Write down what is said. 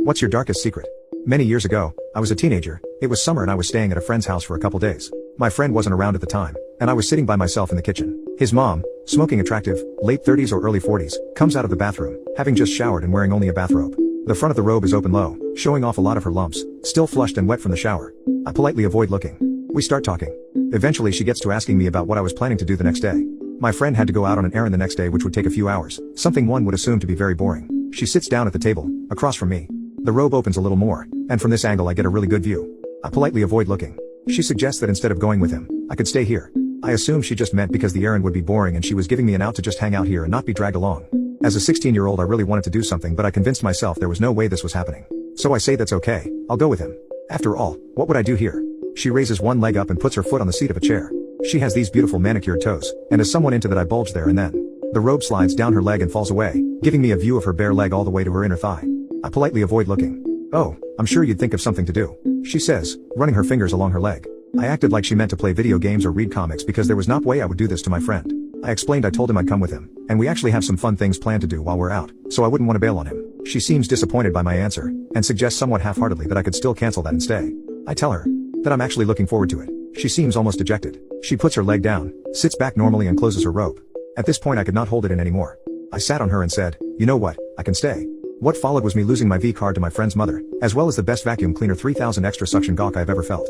What's your darkest secret? Many years ago, I was a teenager. It was summer and I was staying at a friend's house for a couple days. My friend wasn't around at the time, and I was sitting by myself in the kitchen. His mom, smoking attractive, late 30s or early 40s, comes out of the bathroom, having just showered and wearing only a bathrobe. The front of the robe is open low, showing off a lot of her lumps, still flushed and wet from the shower. I politely avoid looking. We start talking. Eventually she gets to asking me about what I was planning to do the next day. My friend had to go out on an errand the next day which would take a few hours, something one would assume to be very boring. She sits down at the table, across from me. The robe opens a little more, and from this angle I get a really good view. I politely avoid looking. She suggests that instead of going with him, I could stay here. I assume she just meant because the errand would be boring and she was giving me an out to just hang out here and not be dragged along. As a 16-year-old I really wanted to do something, but I convinced myself there was no way this was happening. So I say that's okay, I'll go with him. After all, what would I do here? She raises one leg up and puts her foot on the seat of a chair. She has these beautiful manicured toes, and as someone into that I bulge there and then. The robe slides down her leg and falls away, giving me a view of her bare leg all the way to her inner thigh. I politely avoid looking. "Oh, I'm sure you'd think of something to do," she says, running her fingers along her leg. I acted like she meant to play video games or read comics because there was no way I would do this to my friend. I explained I told him I'd come with him, and we actually have some fun things planned to do while we're out, so I wouldn't want to bail on him. She seems disappointed by my answer, and suggests somewhat half-heartedly that I could still cancel that and stay. I tell her that I'm actually looking forward to it. She seems almost dejected. She puts her leg down, sits back normally and closes her robe. At this point I could not hold it in anymore. I sat on her and said, "You know what, I can stay." What followed was me losing my V card to my friend's mother, as well as the best vacuum cleaner 3000 extra suction gawk I've ever felt.